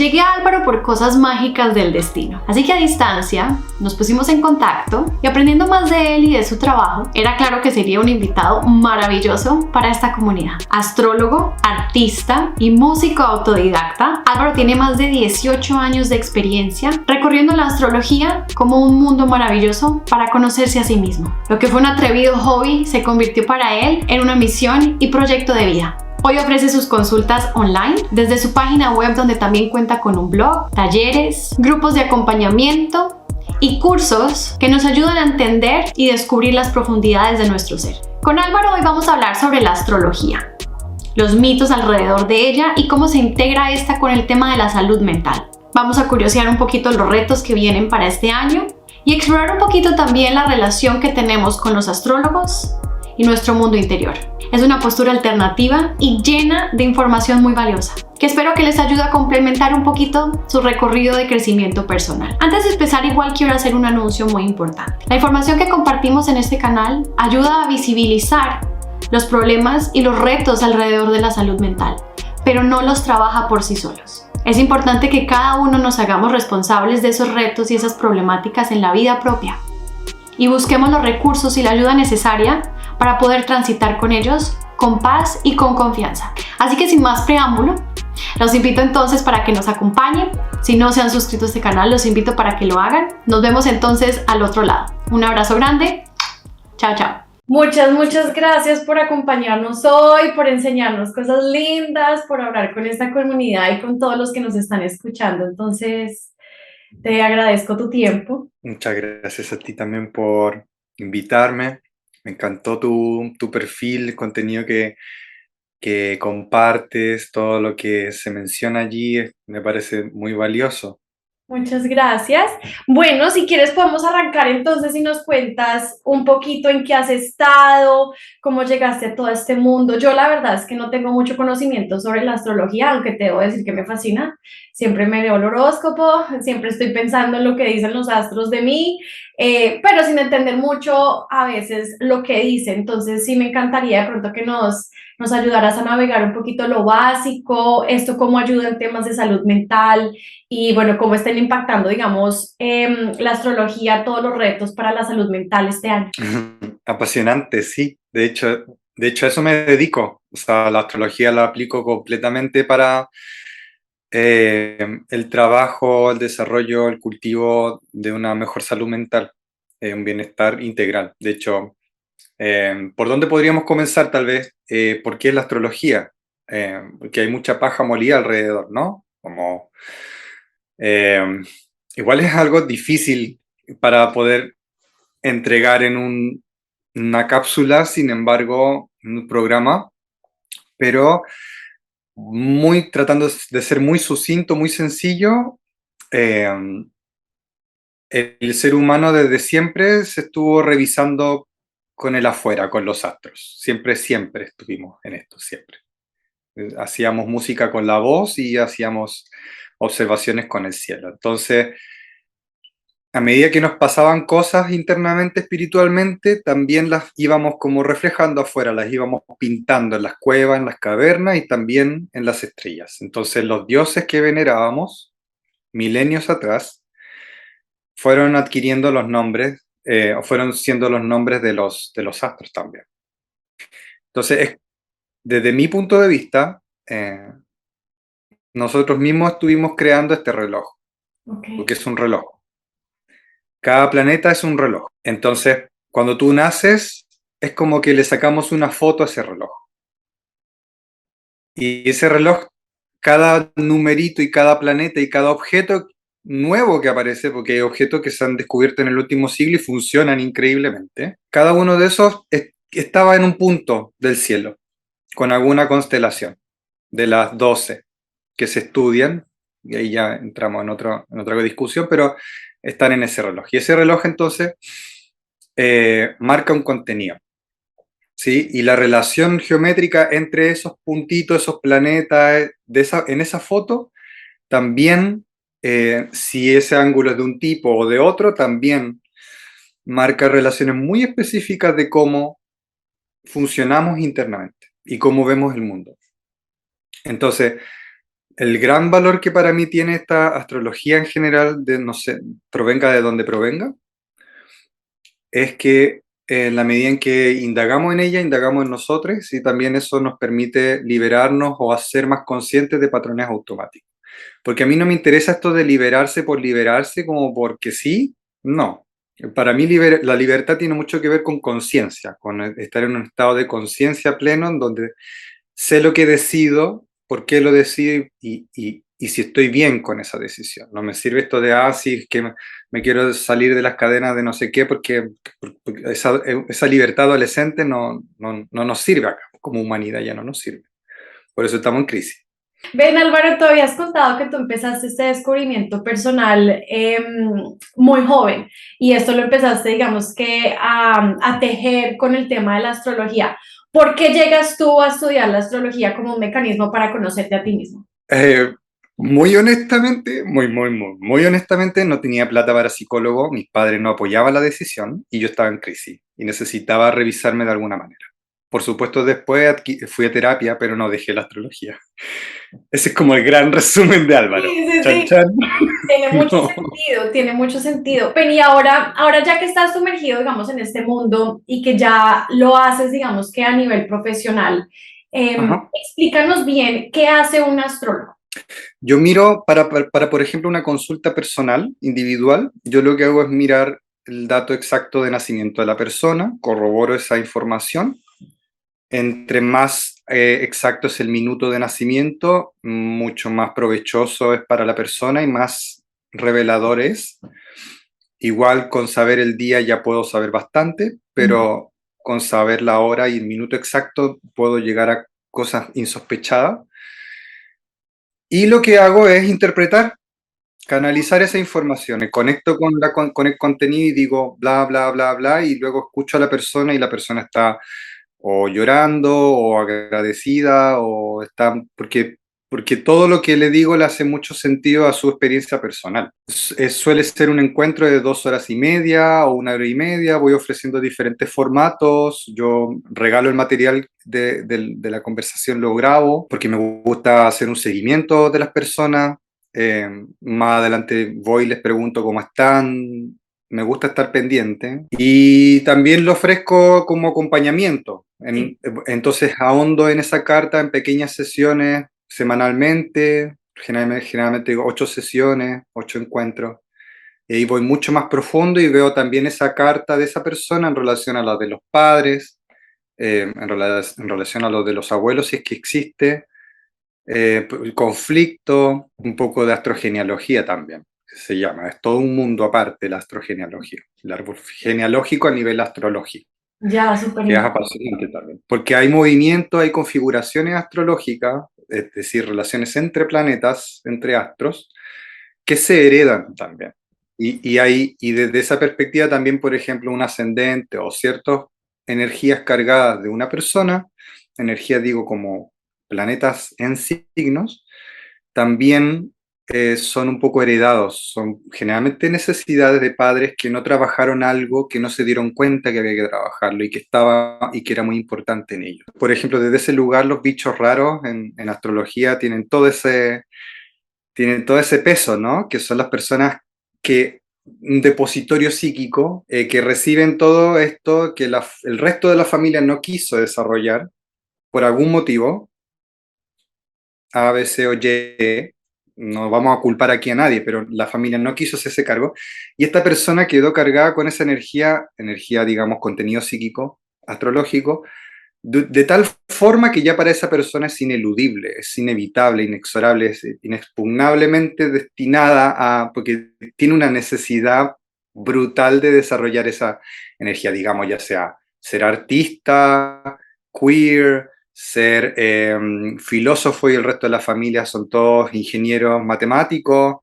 Llegué a Álvaro por cosas mágicas del destino, así que a distancia nos pusimos en contacto y aprendiendo más de él y de su trabajo, era claro que sería un invitado maravilloso para esta comunidad. Astrólogo, artista y músico autodidacta, Álvaro tiene más de 18 años de experiencia recorriendo la astrología como un mundo maravilloso para conocerse a sí mismo. Lo que fue un atrevido hobby se convirtió para él en una misión y proyecto de vida. Hoy ofrece sus consultas online desde su página web, donde también cuenta con un blog, talleres, grupos de acompañamiento y cursos que nos ayudan a entender y descubrir las profundidades de nuestro ser. Con Álvaro hoy vamos a hablar sobre la astrología, los mitos alrededor de ella y cómo se integra esta con el tema de la salud mental. Vamos a curiosear un poquito los retos que vienen para este año y explorar un poquito también la relación que tenemos con los astrólogos y nuestro mundo interior. Es una postura alternativa y llena de información muy valiosa, que espero que les ayude a complementar un poquito su recorrido de crecimiento personal. Antes de empezar, igual quiero hacer un anuncio muy importante. La información que compartimos en este canal ayuda a visibilizar los problemas y los retos alrededor de la salud mental, pero no los trabaja por sí solos. Es importante que cada uno nos hagamos responsables de esos retos y esas problemáticas en la vida propia y busquemos los recursos y la ayuda necesaria para poder transitar con ellos con paz y con confianza. Así que sin más preámbulo, los invito entonces para que nos acompañen. Si no se han suscrito a este canal, los invito para que lo hagan. Nos vemos entonces al otro lado. Un abrazo grande. Chao, chao. Muchas gracias por acompañarnos hoy, por enseñarnos cosas lindas, por hablar con esta comunidad y con todos los que nos están escuchando. Entonces, te agradezco tu tiempo. Muchas gracias a ti también por invitarme. Me encantó tu perfil, el contenido que compartes, todo lo que se menciona allí, me parece muy valioso. Muchas gracias. Bueno, si quieres podemos arrancar entonces y nos cuentas un poquito en qué has estado, cómo llegaste a todo este mundo. Yo la verdad es que no tengo mucho conocimiento sobre la astrología, aunque te debo decir que me fascina. Siempre me leo el horóscopo, siempre estoy pensando en lo que dicen los astros de mí, pero sin entender mucho a veces lo que dicen. Entonces sí me encantaría de pronto que nos ayudaras a navegar un poquito lo básico, esto cómo ayuda en temas de salud mental y bueno, cómo estén impactando, digamos, la astrología, todos los retos para la salud mental este año. Apasionante, sí. De hecho, a eso me dedico. O sea, la astrología la aplico completamente para el trabajo, el desarrollo, el cultivo de una mejor salud mental, un bienestar integral. De hecho, ¿por dónde podríamos comenzar tal vez? ¿Por qué es la astrología? Porque hay mucha paja molida alrededor, ¿no? Como, eh, igual es algo difícil para poder entregar en una cápsula, sin embargo, en un programa, pero tratando de ser muy sucinto, muy sencillo. El ser humano desde siempre se estuvo revisando con el afuera, con los astros. Siempre estuvimos en esto, siempre. Hacíamos música con la voz y hacíamos observaciones con el cielo. Entonces, a medida que nos pasaban cosas internamente, espiritualmente, también las íbamos como reflejando afuera, las íbamos pintando en las cuevas, en las cavernas y también en las estrellas. Entonces, los dioses que venerábamos milenios atrás fueron adquiriendo los nombres, o fueron siendo los nombres de los astros también. Entonces, desde mi punto de vista, nosotros mismos estuvimos creando este reloj, porque es un reloj. Cada planeta es un reloj. Entonces, cuando tú naces, es como que le sacamos una foto a ese reloj. Y ese reloj, cada numerito y cada planeta y cada objeto nuevo que aparece, porque hay objetos que se han descubierto en el último siglo y funcionan increíblemente, cada uno de esos estaba en un punto del cielo, con alguna constelación de las 12 que se estudian, y ahí ya entramos en otra discusión, pero están en ese reloj. Y ese reloj entonces marca un contenido, ¿sí? Y la relación geométrica entre esos puntitos, esos planetas, en esa foto, también, si ese ángulo es de un tipo o de otro, también marca relaciones muy específicas de cómo funcionamos internamente y cómo vemos el mundo. Entonces, El gran valor que para mí tiene esta astrología en general, de no sé, provenga de donde provenga, es que en la medida en que indagamos en ella, indagamos en nosotros y también eso nos permite liberarnos o hacer más conscientes de patrones automáticos. Porque a mí no me interesa esto de liberarse por liberarse como porque sí, no. Para mí la libertad tiene mucho que ver con conciencia, con estar en un estado de conciencia pleno en donde sé lo que decido, por qué lo decido y si estoy bien con esa decisión. No me sirve esto de, sí, es que me quiero salir de las cadenas de no sé qué, porque esa libertad adolescente no nos sirve acá, como humanidad ya no nos sirve. Por eso estamos en crisis. Ven, Álvaro, tú habías contado que tú empezaste este descubrimiento personal muy joven y esto lo empezaste, digamos que, a tejer con el tema de la astrología. ¿Por qué llegas tú a estudiar la astrología como un mecanismo para conocerte a ti mismo? Eh, Muy honestamente, muy honestamente, no tenía plata para psicólogo, mis padres no apoyaban la decisión y yo estaba en crisis y necesitaba revisarme de alguna manera. Por supuesto, después fui a terapia, pero no dejé la astrología. Ese es como el gran resumen de Sí, Álvaro. sí, Chan, sí. chan. Tiene mucho No. sentido, tiene mucho sentido. Pen, y ahora ya que estás sumergido, digamos, en este mundo y que ya lo haces, digamos, que a nivel profesional, Ajá. explícanos bien qué hace un astrólogo. Yo miro por ejemplo, una consulta personal, individual, yo lo que hago es mirar el dato exacto de nacimiento de la persona, corroboro esa información. Entre más exacto es el minuto de nacimiento, mucho más provechoso es para la persona y más revelador es. Igual con saber el día ya puedo saber bastante, pero con saber la hora y el minuto exacto puedo llegar a cosas insospechadas. Y lo que hago es interpretar, canalizar esa información. Me conecto con el contenido y digo bla, bla, bla, bla, y luego escucho a la persona y la persona está o llorando o agradecida o está porque todo lo que le digo le hace mucho sentido a su experiencia personal. Suele ser un encuentro de 2 horas y media o 1 hora y media, voy ofreciendo diferentes formatos, yo regalo el material de la conversación, lo grabo porque me gusta hacer un seguimiento de las personas. Más adelante voy y les pregunto cómo están, me gusta estar pendiente y también lo ofrezco como acompañamiento. Sí. Entonces ahondo en esa carta en pequeñas sesiones semanalmente, generalmente digo 8 sesiones, 8 encuentros, y ahí voy mucho más profundo y veo también esa carta de esa persona en relación a la de los padres, en relación a lo de los abuelos, si es que existe, el conflicto, un poco de astrogenealogía también, que se llama. Es todo un mundo aparte la astrogenealogía, el árbol genealógico a nivel astrológico, Ya, súper que es interesante. apasionante también. Porque hay movimientos, hay configuraciones astrológicas, es decir, relaciones entre planetas, entre astros, que se heredan también. Y desde esa perspectiva también, por ejemplo, un ascendente o ciertas energías cargadas de una persona, energías digo como planetas en signos, también son un poco heredados, son generalmente necesidades de padres que no trabajaron algo, que no se dieron cuenta que había que trabajarlo y que era muy importante en ellos. Por ejemplo, desde ese lugar los bichos raros en astrología tienen todo ese peso, ¿no? Que son las personas que, un depositorio psíquico, que reciben todo esto que el resto de la familia no quiso desarrollar por algún motivo, A, B, C o Y, no vamos a culpar aquí a nadie, pero la familia no quiso hacerse cargo, y esta persona quedó cargada con esa energía, digamos, contenido psíquico, astrológico, de tal forma que ya para esa persona es ineludible, es inevitable, inexorable, es inexpugnablemente destinada porque tiene una necesidad brutal de desarrollar esa energía, digamos, ya sea ser artista, queer, ser filósofo y el resto de la familia son todos ingenieros matemáticos,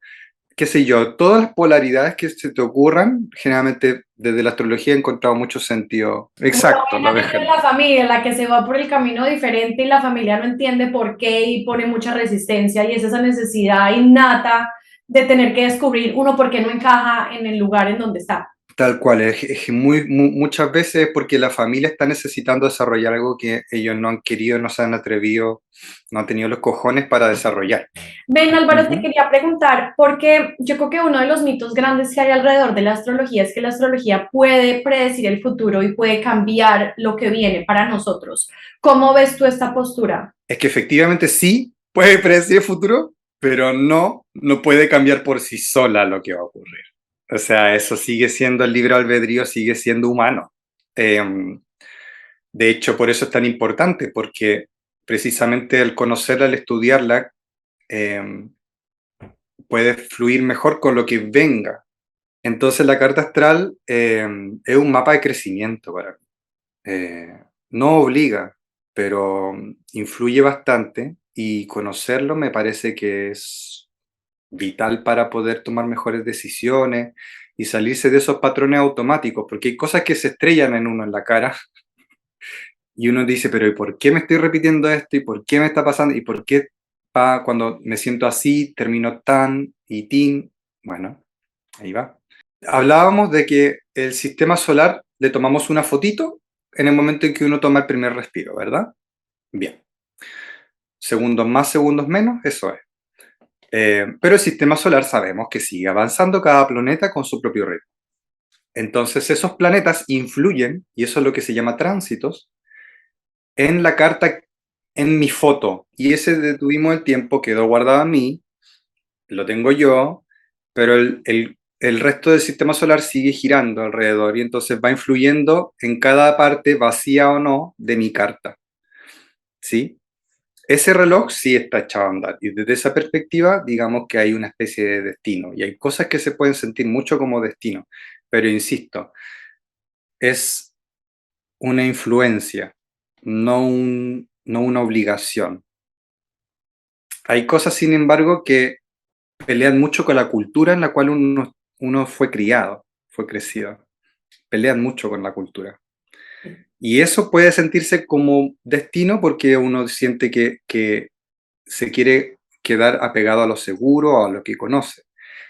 qué sé yo, todas las polaridades que se te ocurran, generalmente desde la astrología he encontrado mucho sentido. Como Exacto, la lo dinámica dejé. de la familia, la que se va por el camino diferente y la familia no entiende por qué y pone mucha resistencia y es esa necesidad innata de tener que descubrir uno por qué no encaja en el lugar en donde está. Tal cual, es muchas veces es porque la familia está necesitando desarrollar algo que ellos no han querido, no se han atrevido, no han tenido los cojones para desarrollar. Ven, Álvaro, te Ujú. quería preguntar, porque yo creo que uno de los mitos grandes que hay alrededor de la astrología es que la astrología puede predecir el futuro y puede cambiar lo que viene para nosotros. ¿Cómo ves tú esta postura? Es que efectivamente sí puede predecir el futuro, pero no puede cambiar por sí sola lo que va a ocurrir. O sea, eso sigue siendo el libre albedrío, sigue siendo humano. De hecho, por eso es tan importante, porque precisamente al conocerla, al estudiarla, eh, puedes fluir mejor con lo que venga. Entonces la carta astral es un mapa de crecimiento para mí. No obliga, pero influye bastante y conocerlo me parece que es vital para poder tomar mejores decisiones y salirse de esos patrones automáticos, porque hay cosas que se estrellan en uno en la cara y uno dice, pero ¿y por qué me estoy repitiendo esto? ¿Y por qué me está pasando? ¿Y por qué cuando me siento así termino tan y tin? Bueno, ahí va. Hablábamos de que el sistema solar le tomamos una fotito en el momento en que uno toma el primer respiro, ¿verdad? Bien. Segundos más, segundos menos, eso es. Pero el sistema solar sabemos que sigue avanzando cada planeta con su propio ritmo. Entonces esos planetas influyen, y eso es lo que se llama tránsitos, en la carta, en mi foto. Y ese detuvimos el tiempo, quedó guardado en mí, lo tengo yo, pero el resto del sistema solar sigue girando alrededor y entonces va influyendo en cada parte, vacía o no, de mi carta. ¿Sí? Ese reloj sí está echado a andar y desde esa perspectiva digamos que hay una especie de destino y hay cosas que se pueden sentir mucho como destino, pero insisto, es una influencia, no una obligación. Hay cosas, sin embargo, que pelean mucho con la cultura en la cual uno fue criado, fue crecido. Pelean mucho con la cultura. Y eso puede sentirse como destino porque uno siente que se quiere quedar apegado a lo seguro o a lo que conoce.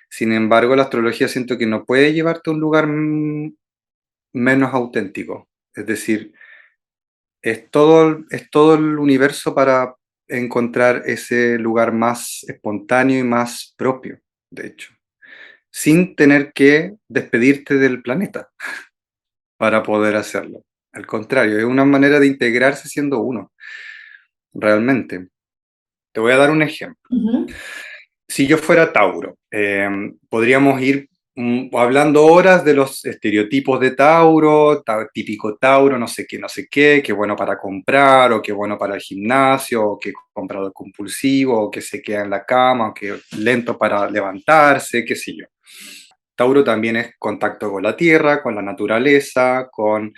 Sin embargo, la astrología siento que no puede llevarte a un lugar menos auténtico. Es decir, es todo el universo para encontrar ese lugar más espontáneo y más propio, de hecho, sin tener que despedirte del planeta para poder hacerlo. Al contrario, es una manera de integrarse siendo uno, realmente. Te voy a dar un ejemplo. Ujú. Si yo fuera Tauro, podríamos ir hablando horas de los estereotipos de Tauro, típico Tauro, no sé qué bueno para comprar, o qué bueno para el gimnasio, o que comprador compulsivo, o que se queda en la cama, o que lento para levantarse, qué sé yo. Tauro también es contacto con la tierra, con la naturaleza, con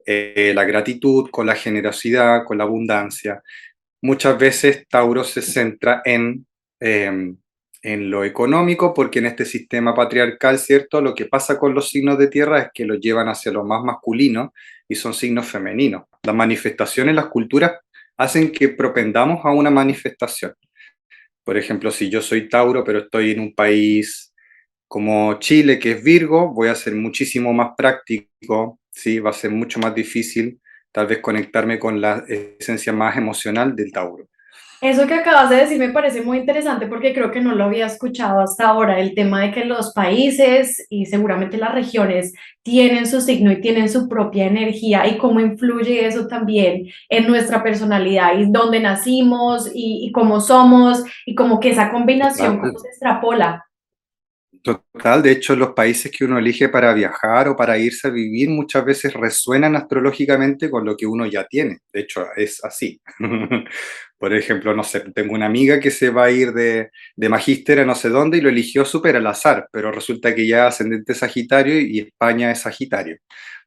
la gratitud, con la generosidad, con la abundancia. Muchas veces Tauro se centra en lo económico, porque en este sistema patriarcal, ¿cierto? Lo que pasa con los signos de tierra es que los llevan hacia lo más masculino y son signos femeninos. Las manifestaciones, las culturas hacen que propendamos a una manifestación. Por ejemplo, si yo soy Tauro, pero estoy en un país como Chile, que es Virgo, voy a ser muchísimo más práctico, ¿sí? Va a ser mucho más difícil tal vez conectarme con la esencia más emocional del Tauro. Eso que acabas de decir me parece muy interesante porque creo que no lo había escuchado hasta ahora, el tema de que los países y seguramente las regiones tienen su signo y tienen su propia energía y cómo influye eso también en nuestra personalidad y dónde nacimos y cómo somos y como que esa combinación Total. cómo se extrapola. Total, de hecho, los países que uno elige para viajar o para irse a vivir muchas veces resuenan astrológicamente con lo que uno ya tiene. De hecho, es así. Por ejemplo, no sé, tengo una amiga que se va a ir de magíster a no sé dónde y lo eligió súper al azar, pero resulta que ya es ascendente Sagitario y España es Sagitario.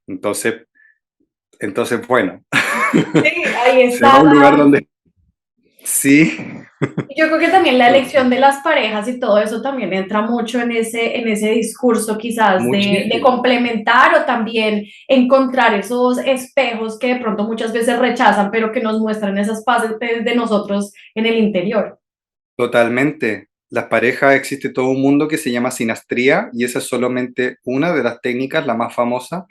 Entonces, bueno, Sí, ahí se va está. a un lugar donde sí, Yo creo que también la elección de las parejas y todo eso también entra mucho en ese discurso quizás de muchísimo. complementar o también encontrar esos espejos que de pronto muchas veces rechazan, pero que nos muestran esas partes de nosotros en el interior. Totalmente. las parejas existe todo un mundo que se llama sinastría y esa es solamente una de las técnicas, la más famosa,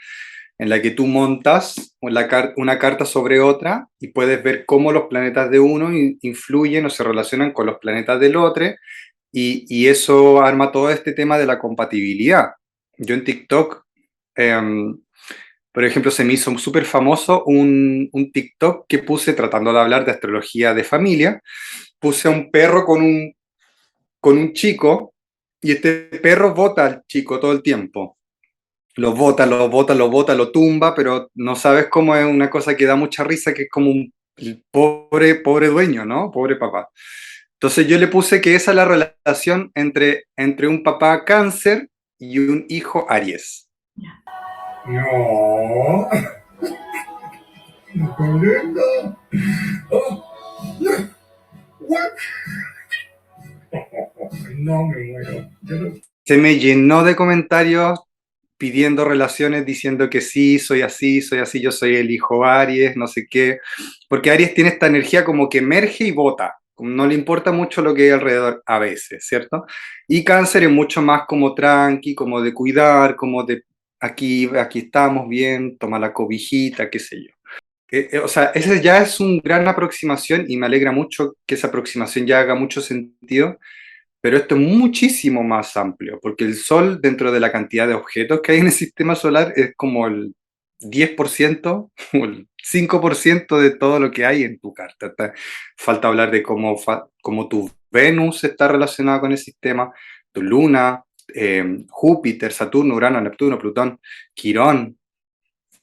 en la que tú montas una carta sobre otra y puedes ver cómo los planetas de uno influyen o se relacionan con los planetas del otro y eso arma todo este tema de la compatibilidad. Yo en TikTok, em, por ejemplo, se me hizo súper famoso un TikTok que puse tratando de hablar de astrología de familia. Puse a un perro con un chico y este perro bota al chico todo el tiempo. Lo bota, lo bota, lo bota, lo tumba, pero no sabes cómo es una cosa que da mucha risa, que es como el pobre, pobre dueño, ¿no? Pobre papá. Entonces yo le puse que esa es la relación entre un papá cáncer y un hijo Aries. No, no, lindo. Oh, what? No me muero. Se me llenó de comentarios pidiendo relaciones, diciendo que sí, soy así, yo soy el hijo Aries, no sé qué, porque Aries tiene esta energía como que emerge y bota, no le importa mucho lo que hay alrededor a veces, ¿cierto? Y Cáncer es mucho más como tranqui, como de cuidar, como de aquí estamos bien, toma la cobijita, qué sé yo. O sea, esa ya es una gran aproximación y me alegra mucho que esa aproximación ya haga mucho sentido, pero esto es muchísimo más amplio, porque el Sol, dentro de la cantidad de objetos que hay en el sistema solar, es como el 10% o el 5% de todo lo que hay en tu carta. Falta hablar de cómo tu Venus está relacionada con el sistema, tu Luna, Júpiter, Saturno, Urano, Neptuno, Plutón, Quirón.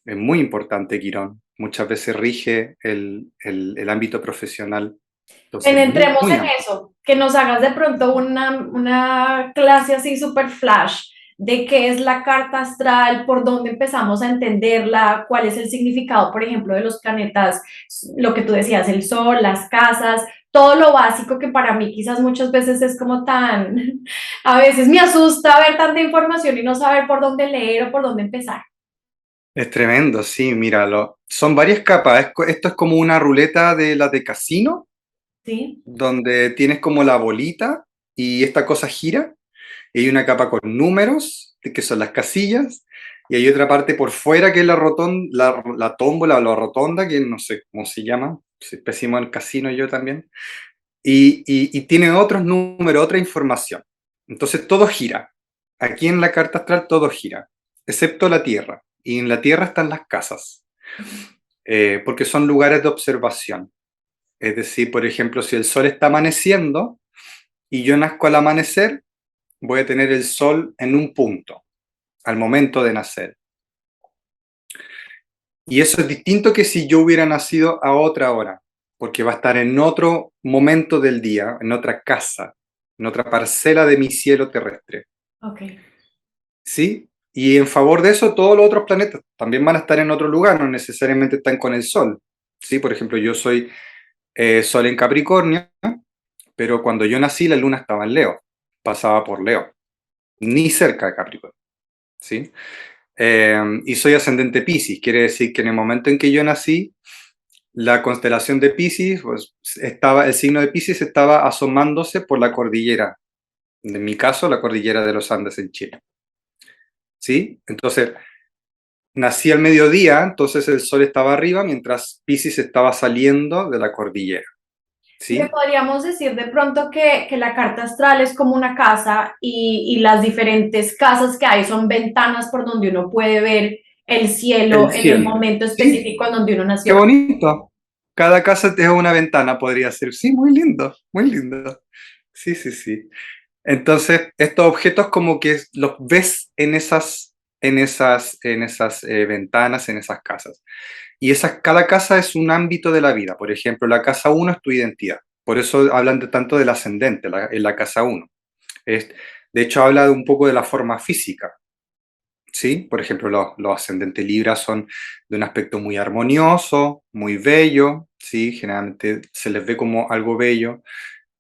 Es muy importante Quirón. Muchas veces rige el ámbito profesional. Entonces, Entremos muy en amplio. eso, que nos hagas de pronto una clase así super flash de qué es la carta astral, por dónde empezamos a entenderla, cuál es el significado, por ejemplo, de los planetas, lo que tú decías, el sol, las casas, todo lo básico que para mí quizás muchas veces es como tan, a veces me asusta ver tanta información y no saber por dónde leer o por dónde empezar. Es tremendo, sí, míralo. Son varias capas. Esto es como una ruleta de las de casino, ¿Sí? donde tienes como la bolita y esta cosa gira. Y hay una capa con números, que son las casillas, y hay otra parte por fuera que es la tómbola o la rotonda, que no sé cómo se llama. Soy pésimo en el casino yo también. Y tiene otros números, otra información. Entonces todo gira. Aquí en la carta astral todo gira, excepto la Tierra. Y en la Tierra están las casas, porque son lugares de observación. Es decir, por ejemplo, si el sol está amaneciendo y yo nazco al amanecer, voy a tener el sol en un punto, al momento de nacer. Y eso es distinto que si yo hubiera nacido a otra hora, porque va a estar en otro momento del día, en otra casa, en otra parcela de mi cielo terrestre. Ok. ¿Sí? Y en favor de eso, todos los otros planetas también van a estar en otro lugar, no necesariamente están con el Sol. ¿Sí? Por ejemplo, yo soy Sol en Capricornio, pero cuando yo nací la luna estaba en Leo, pasaba por Leo, ni cerca de Capricornio. ¿Sí? Y soy ascendente Piscis, quiere decir que en el momento en que yo nací, la constelación de Piscis, pues, el signo de Piscis estaba asomándose por la cordillera, en mi caso, la cordillera de los Andes en Chile. ¿Sí? Entonces, nací al mediodía, entonces el sol estaba arriba mientras Piscis estaba saliendo de la cordillera. Le ¿Sí? podríamos decir de pronto que la carta astral es como una casa y las diferentes casas que hay son ventanas por donde uno puede ver el cielo El en el cielo. momento Sí, específico en donde uno qué nació. bonito. Cada casa es una ventana, podría ser. Sí, muy lindo, muy lindo. Sí, sí, sí. Entonces, estos objetos como que los ves en esas ventanas, en esas casas. Y cada casa es un ámbito de la vida. Por ejemplo, la casa uno es tu identidad. Por eso hablan tanto del ascendente en la casa uno. Es, de hecho, habla un poco de la forma física. ¿Sí? Por ejemplo, los ascendentes Libra son de un aspecto muy armonioso, muy bello. ¿Sí? Generalmente se les ve como algo bello.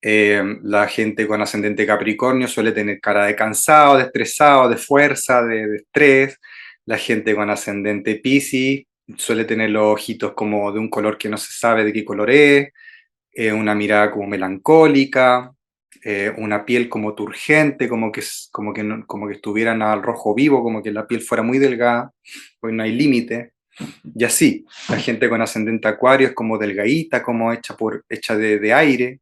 La gente con ascendente Capricornio suele tener cara de cansado, de estresado, de fuerza, de estrés. La gente con ascendente Piscis suele tener los ojitos como de un color que no se sabe de qué color es, una mirada como melancólica. una piel como turgente, como que estuvieran al rojo vivo, como que la piel fuera muy delgada, pues no hay límite. Y así, la gente con ascendente acuario es como delgadita, como hecha de aire,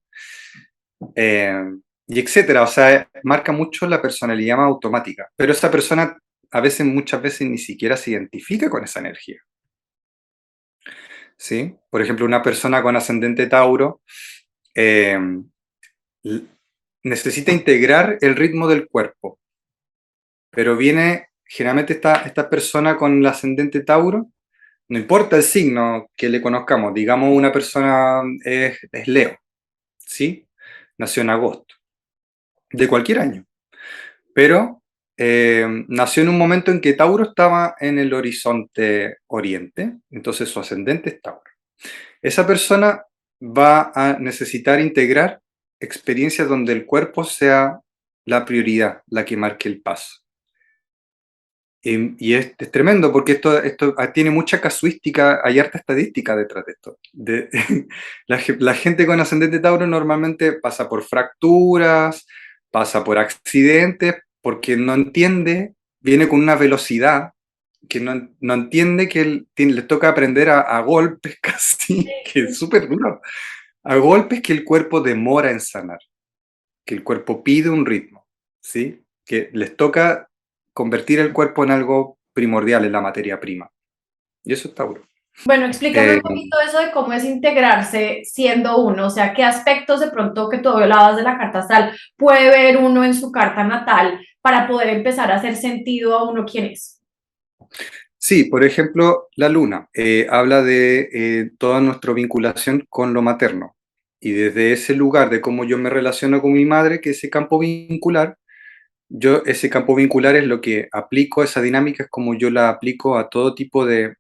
eh, y etcétera. O sea, marca mucho la personalidad más automática. Pero esa persona muchas veces ni siquiera se identifica con esa energía. ¿Sí? Por ejemplo, una persona con ascendente Tauro eh, l- necesita integrar el ritmo del cuerpo, pero generalmente esta persona con el ascendente Tauro, no importa el signo que le conozcamos, digamos una persona es Leo, ¿sí? Nació en agosto, de cualquier año, pero nació en un momento en que Tauro estaba en el horizonte oriente, entonces su ascendente es Tauro. Esa persona va a necesitar integrar experiencias donde el cuerpo sea la prioridad, la que marque el paso. Y es tremendo porque esto tiene mucha casuística, hay harta estadística detrás de esto. La gente con ascendente Tauro normalmente pasa por fracturas, pasa por accidentes, porque no entiende, viene con una velocidad que no entiende que le toca aprender a golpes casi, que es súper duro, a golpes que el cuerpo demora en sanar, que el cuerpo pide un ritmo, ¿sí? Que les toca convertir el cuerpo en algo primordial, en la materia prima. Y eso es Tauro. Bueno, explícame un Eh, poquito eso de cómo es integrarse siendo uno, o sea, qué aspectos de pronto que tú hablabas de la carta astral puede ver uno en su carta natal para poder empezar a hacer sentido a uno quién es. sí, por ejemplo, la luna habla de toda nuestra vinculación con lo materno. Y desde ese lugar de cómo yo me relaciono con mi madre, que ese campo vincular, ese campo vincular es lo que aplico, esa dinámica es como yo la aplico a todo tipo de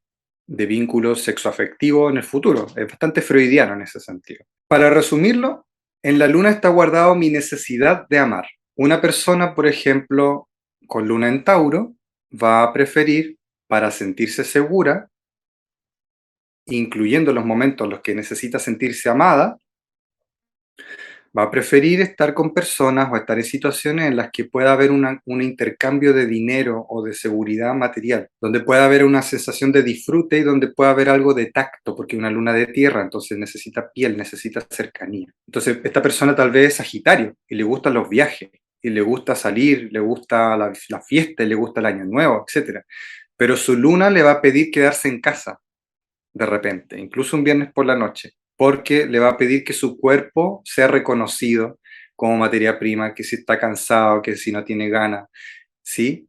vínculos sexoafectivos en el futuro. Es bastante freudiano en ese sentido. Para resumirlo, en la luna está guardado mi necesidad de amar. Una persona, por ejemplo, con luna en Tauro, va a preferir, para sentirse segura, incluyendo los momentos en los que necesita sentirse amada, va a preferir estar con personas o estar en situaciones en las que pueda haber un intercambio de dinero o de seguridad material, donde pueda haber una sensación de disfrute y donde pueda haber algo de tacto, porque es una luna de tierra, entonces necesita piel, necesita cercanía. Entonces, esta persona tal vez es Sagitario y le gustan los viajes, y le gusta salir, le gusta la fiesta, y le gusta el año nuevo, etc. Pero su luna le va a pedir quedarse en casa de repente, incluso un viernes por la noche, porque le va a pedir que su cuerpo sea reconocido como materia prima, que si está cansado, que si no tiene ganas, ¿sí?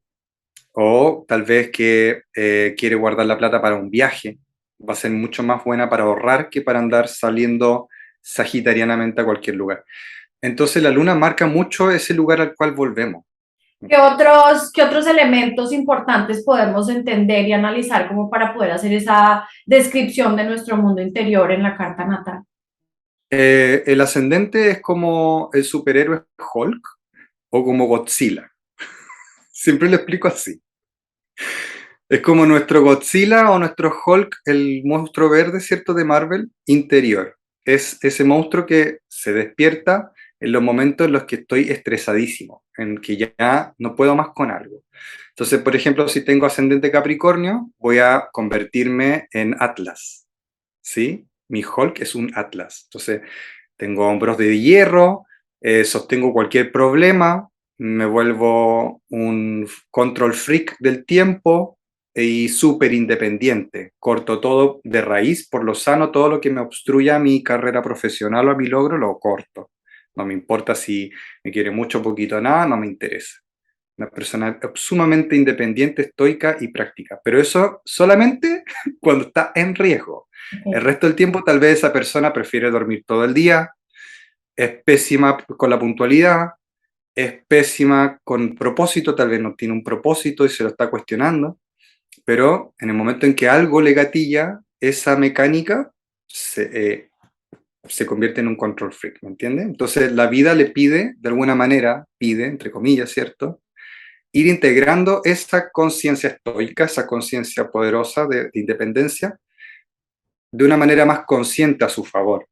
O tal vez que quiere guardar la plata para un viaje, va a ser mucho más buena para ahorrar que para andar saliendo sagitarianamente a cualquier lugar. Entonces la luna marca mucho ese lugar al cual volvemos. Qué otros elementos importantes podemos entender y analizar como para poder hacer esa descripción de nuestro mundo interior en la carta natal? El ascendente es como el superhéroe Hulk o como Godzilla. Siempre lo explico así. Es como nuestro Godzilla o nuestro Hulk, el monstruo verde, ¿cierto? De Marvel, interior. Es ese monstruo que se despierta en los momentos en los que estoy estresadísimo, en que ya no puedo más con algo. Entonces, por ejemplo, si tengo ascendente Capricornio, voy a convertirme en Atlas, ¿sí? Mi Hulk es un Atlas. Entonces, tengo hombros de hierro, sostengo cualquier problema, me vuelvo un control freak del tiempo y súper independiente. Corto todo de raíz, por lo sano, todo lo que me obstruya mi carrera profesional o a mi logro, lo corto. No me importa si me quiere mucho o poquito, nada, no me interesa. Una persona sumamente independiente, estoica y práctica. Pero eso solamente cuando está en riesgo. El Okay. resto del tiempo tal vez esa persona prefiere dormir todo el día, es pésima con la puntualidad, es pésima con propósito, tal vez no tiene un propósito y se lo está cuestionando, pero en el momento en que algo le gatilla, esa mecánica se convierte en un control freak, ¿me entiendes? Entonces la vida le pide, de alguna manera, pide, entre comillas, ¿cierto? Ir integrando esa conciencia estoica, esa conciencia poderosa de independencia, de una manera más consciente a su favor.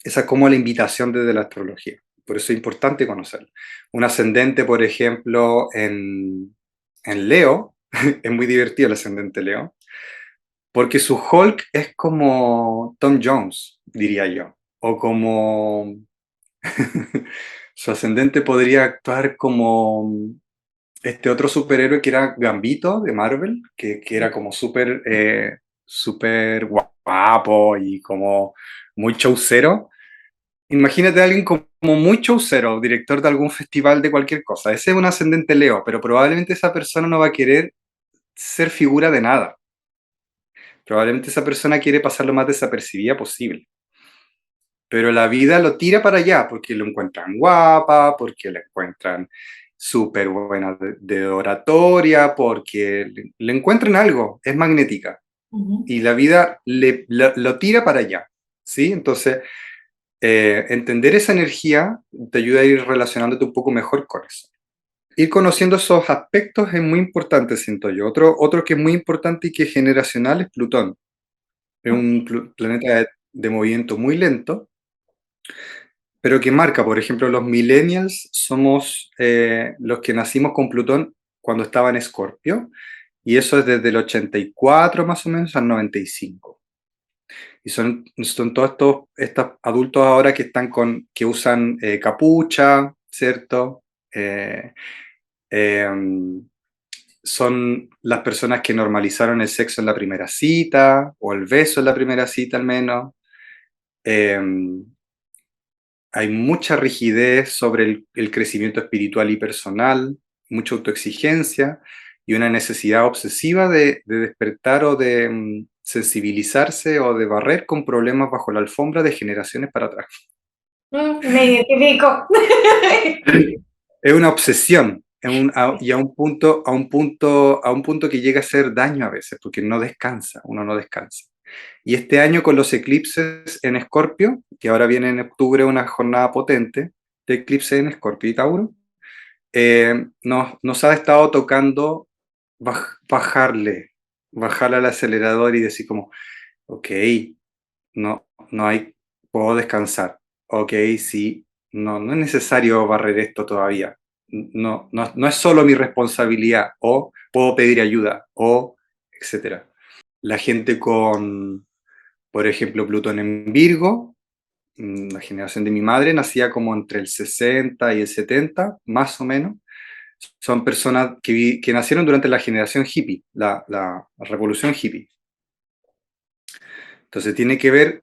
Esa es como la invitación desde la astrología. Por eso es importante conocerlo. Un ascendente, por ejemplo, en Leo, es muy divertido el ascendente Leo, porque su Hulk es como Tom Jones, diría yo, o como su ascendente podría actuar como este otro superhéroe que era Gambito de Marvel, que era como súper guapo y como muy showcero. Imagínate a alguien como muy showcero, director de algún festival de cualquier cosa. Ese es un ascendente Leo, pero probablemente esa persona no va a querer ser figura de nada. Probablemente esa persona quiere pasar lo más desapercibida posible. Pero la vida lo tira para allá porque lo encuentran guapa, porque la encuentran súper buena de oratoria, porque le encuentran algo, es magnética. Ujú. Y la vida lo tira para allá. ¿Sí? Entonces, entender esa energía te ayuda a ir relacionándote un poco mejor con eso. Ir conociendo esos aspectos es muy importante, siento yo. Otro que es muy importante y que es generacional es Plutón. Es Ok. un planeta de movimiento muy lento, pero que marca, por ejemplo, los millennials somos los que nacimos con Plutón cuando estaba en Escorpio, y eso es desde el 84 más o menos al 95. Y son todos estos adultos ahora que están que usan capucha, ¿cierto? Eh, Son las personas que normalizaron el sexo en la primera cita, o el beso en la primera cita al menos. Eh, Hay mucha rigidez sobre el crecimiento espiritual y personal, mucha autoexigencia y una necesidad obsesiva de despertar o de sensibilizarse o de barrer con problemas bajo la alfombra de generaciones para atrás. Me identifico. Es una obsesión y a un punto que llega a hacer daño a veces, porque no descansa, uno no descansa. Y este año con los eclipses en Escorpio, que ahora viene en octubre una jornada potente de eclipse en Escorpio y Tauro, nos ha estado tocando bajarle al acelerador y decir como, ok, no hay, puedo descansar, ok, sí, no es necesario barrer esto todavía, no es solo mi responsabilidad, o puedo pedir ayuda, o etcétera. La gente con, por ejemplo, Plutón en Virgo, la generación de mi madre nacía como entre el 60 y el 70, más o menos. Son personas que nacieron durante la generación hippie, la revolución hippie. Entonces tiene que ver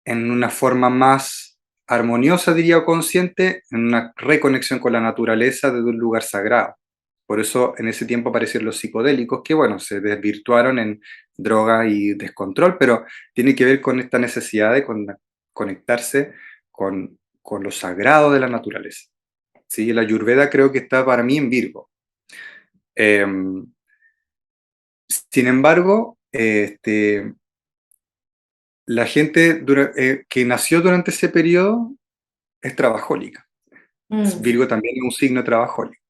en una forma más armoniosa, diría, o consciente, en una reconexión con la naturaleza desde un lugar sagrado. Por eso en ese tiempo aparecieron los psicodélicos, que bueno, se desvirtuaron en droga y descontrol, pero tiene que ver con esta necesidad de conectarse con lo sagrado de la naturaleza. ¿Sí? La Ayurveda creo que está para mí en Virgo. Eh, Sin embargo, la gente que nació durante ese periodo es trabajólica. Mm, Virgo también es un signo trabajólico,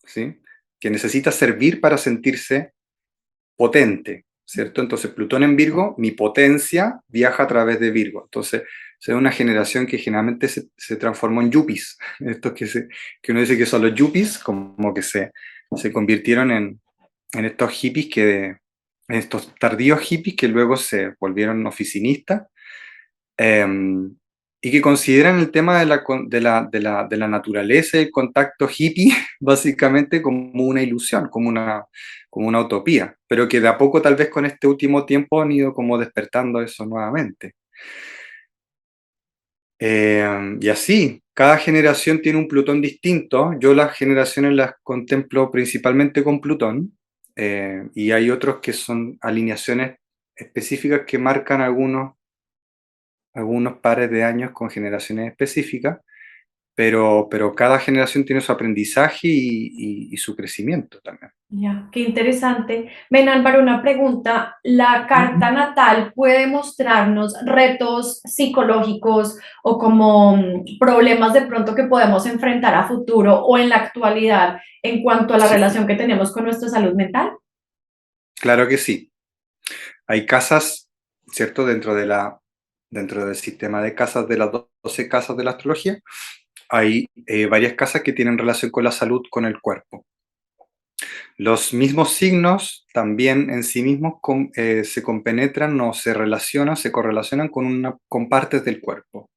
¿sí? Que necesita servir para sentirse potente, ¿cierto? Entonces, Plutón en Virgo, mi potencia viaja a través de Virgo. Entonces, es una generación que generalmente se transformó en yuppies. Estos que uno dice que son los yuppies, como que se convirtieron en estos hippies en estos tardíos hippies que luego se volvieron oficinistas, eh, y que consideran el tema de la naturaleza y el contacto hippie básicamente como una ilusión, como una utopía, pero que de a poco tal vez con este último tiempo han ido como despertando eso nuevamente. Y así, cada generación tiene un Plutón distinto. Yo las generaciones las contemplo principalmente con Plutón, y hay otros que son alineaciones específicas que marcan algunos pares de años con generaciones específicas, pero cada generación tiene su aprendizaje y su crecimiento también. ya, qué interesante. Ven, Álvaro, una pregunta. ¿La carta natal puede mostrarnos retos psicológicos o como problemas de pronto que podemos enfrentar a futuro o en la actualidad en cuanto a la Sí, relación que tenemos con nuestra salud mental? claro que sí. Hay casas, ¿cierto? Dentro del sistema de casas de las 12 casas de la astrología, hay varias casas que tienen relación con la salud, con el cuerpo. Los mismos signos también en sí mismos se compenetran o se relacionan, se correlacionan con partes del cuerpo.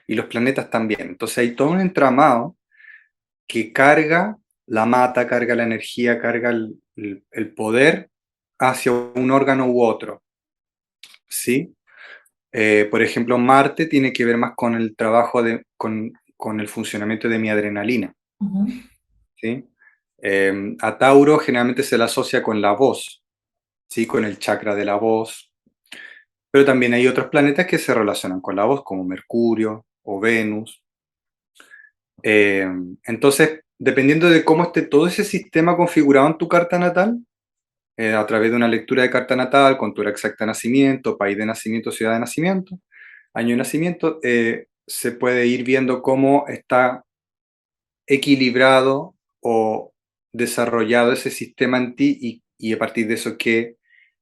Y los planetas también. Entonces hay todo un entramado que carga la mata, carga la energía, carga el poder hacia un órgano u otro. ¿Sí? Por ejemplo, Marte tiene que ver más con el trabajo con el funcionamiento de mi adrenalina. Ujú. ¿Sí? A Tauro generalmente se le asocia con la voz, ¿sí? Con el chakra de la voz, pero también hay otros planetas que se relacionan con la voz, como Mercurio o Venus. Entonces, dependiendo de cómo esté todo ese sistema configurado en tu carta natal, a través de una lectura de carta natal, con tu hora exacta de nacimiento, país de nacimiento, ciudad de nacimiento, año de nacimiento, se puede ir viendo cómo está equilibrado o desarrollado ese sistema en ti y a partir de eso qué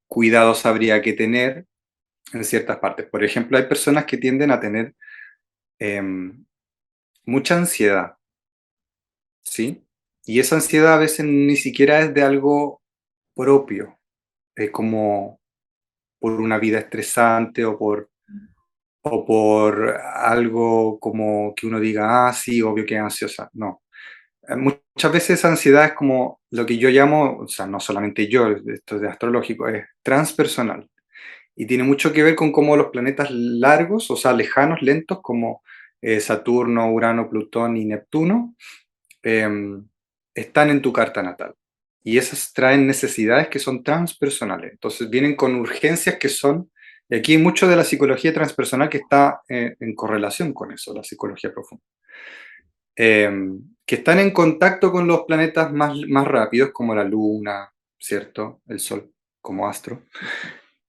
cuidados habría que tener en ciertas partes. Por ejemplo, hay personas que tienden a tener mucha ansiedad, ¿sí? Y esa ansiedad a veces ni siquiera es de algo propio, es como por una vida estresante o por algo como que uno diga, ah, sí, obvio que es ansiosa. No. Muchas veces esa ansiedad es como lo que yo llamo, o sea, no solamente yo, esto es de astrológico, es transpersonal. Y tiene mucho que ver con cómo los planetas largos, o sea, lejanos, lentos, como Saturno, Urano, Plutón y Neptuno, em, están en tu carta natal. Y esas traen necesidades que son transpersonales. Entonces vienen con urgencias que son, y aquí hay mucho de la psicología transpersonal que está en correlación con eso, la psicología profunda. Que están en contacto con los planetas más rápidos, como la Luna, ¿cierto? El Sol, como astro.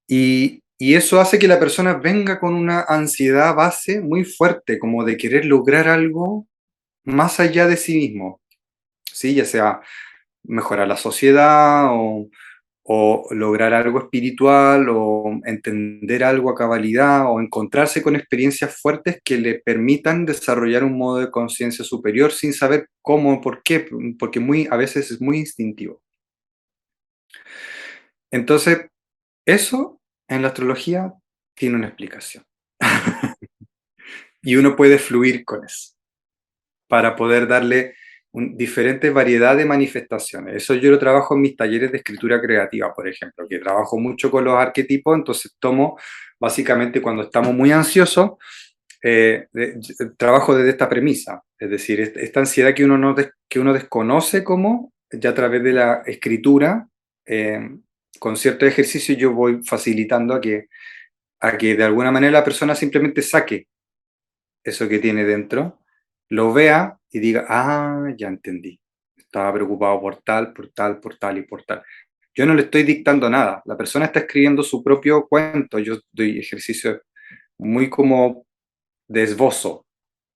Y eso hace que la persona venga con una ansiedad base muy fuerte, como de querer lograr algo más allá de sí mismo, ¿sí? Ya sea mejorar la sociedad o lograr algo espiritual o entender algo a cabalidad o encontrarse con experiencias fuertes que le permitan desarrollar un modo de conciencia superior sin saber cómo, por qué, porque a veces es muy instintivo. Entonces, eso en la astrología tiene una explicación y uno puede fluir con eso para poder darle diferentes variedad de manifestaciones. Eso yo lo trabajo en mis talleres de escritura creativa, por ejemplo, que trabajo mucho con los arquetipos, entonces tomo básicamente cuando estamos muy ansiosos, trabajo desde esta premisa, es decir, esta ansiedad que uno desconoce como, ya a través de la escritura, con cierto ejercicio yo voy facilitando a que de alguna manera la persona simplemente saque eso que tiene dentro, lo vea y diga, ah, ya entendí. Estaba preocupado por tal, por tal, por tal y por tal. Yo no le estoy dictando nada. La persona está escribiendo su propio cuento. Yo doy ejercicio muy como de esbozo.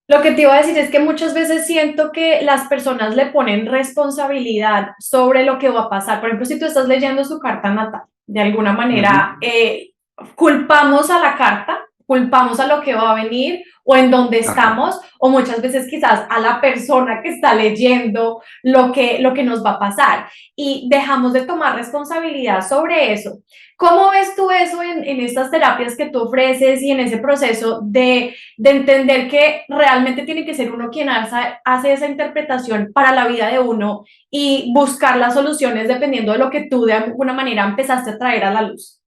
Lo que te iba a decir es que muchas veces siento que las personas le ponen responsabilidad sobre lo que va a pasar. Por ejemplo, si tú estás leyendo su carta natal, de alguna manera Ujú. culpamos a la carta, culpamos a lo que va a venir o en donde Ajá. estamos, o muchas veces quizás a la persona que está leyendo lo que nos va a pasar y dejamos de tomar responsabilidad sobre eso. ¿Cómo ves tú eso en estas terapias que tú ofreces y en ese proceso de entender que realmente tiene que ser uno quien hace esa interpretación para la vida de uno y buscar las soluciones dependiendo de lo que tú de alguna manera empezaste a traer a la luz?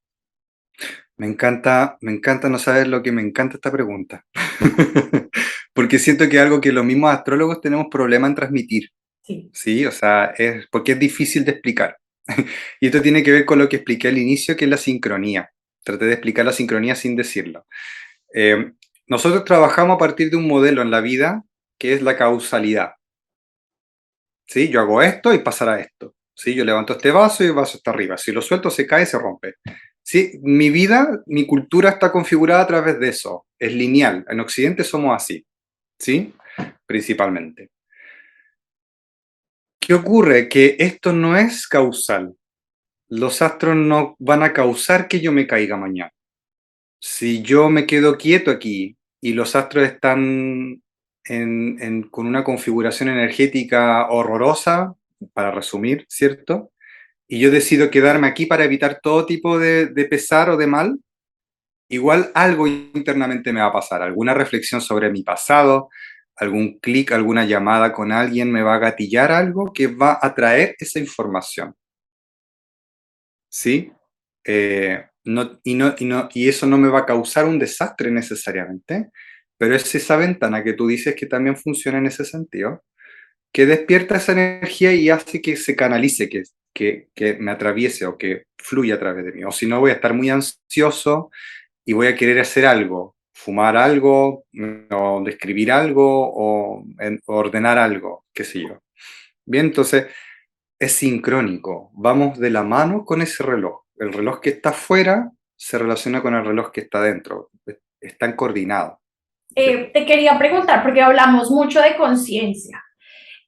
Me encanta, no sabes lo que me encanta esta pregunta. Porque siento que es algo que los mismos astrólogos tenemos problema en transmitir. Sí. Sí, o sea, porque es difícil de explicar. Y esto tiene que ver con lo que expliqué al inicio, que es la sincronía. Traté de explicar la sincronía sin decirlo. Eh, Nosotros trabajamos a partir de un modelo en la vida que es la causalidad. ¿Sí? Yo hago esto y pasará esto. ¿Sí? Yo levanto este vaso y el vaso está arriba. Si lo suelto, se cae y se rompe. ¿Sí? Mi vida, mi cultura está configurada a través de eso. Es lineal. En Occidente somos así. ¿Sí? Principalmente. ¿Qué ocurre? Que esto no es causal. Los astros no van a causar que yo me caiga mañana. Si yo me quedo quieto aquí y los astros están con una configuración energética horrorosa, para resumir, ¿cierto? Y yo decido quedarme aquí para evitar todo tipo de pesar o de mal, igual algo internamente me va a pasar, alguna reflexión sobre mi pasado, algún clic, alguna llamada con alguien me va a gatillar algo que va a traer esa información, ¿sí? Y eso no me va a causar un desastre necesariamente, pero es esa ventana que tú dices que también funciona en ese sentido, que despierta esa energía y hace que se canalice, que me atraviese o que fluya a través de mí. O si no, voy a estar muy ansioso y voy a querer hacer algo, fumar algo, o describir algo, o ordenar algo, qué sé yo. Bien, entonces es sincrónico, vamos de la mano con ese reloj. El reloj que está afuera se relaciona con el reloj que está dentro, están coordinados. Te quería preguntar, porque hablamos mucho de conciencia,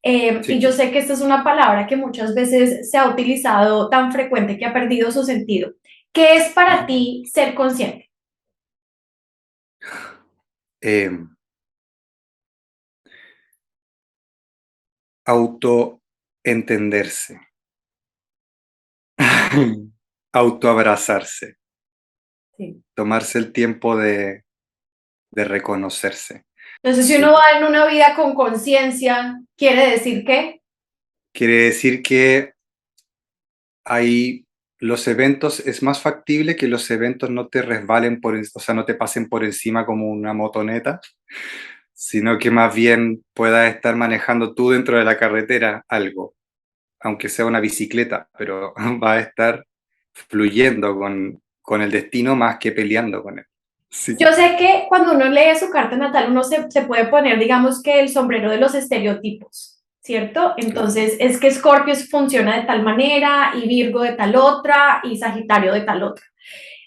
y Sí. yo sé que esta es una palabra que muchas veces se ha utilizado tan frecuente que ha perdido su sentido. ¿Qué es para ti ser consciente? Eh, Autoentenderse, autoabrazarse, Sí. tomarse el tiempo de reconocerse. Entonces, si uno Sí. va en una vida con conciencia, quiere decir que, Quiere decir que hay los eventos, es más factible que los eventos no te resbalen o sea, no te pasen por encima como una motoneta, sino que más bien puedas estar manejando tú dentro de la carretera algo, aunque sea una bicicleta, pero va a estar fluyendo con el destino más que peleando con él. Sí. yo sé que cuando uno lee su carta natal, uno se puede poner, digamos que el sombrero de los estereotipos, ¿cierto? Claro. Entonces, es que Escorpio funciona de tal manera, y Virgo de tal otra, y Sagitario de tal otra.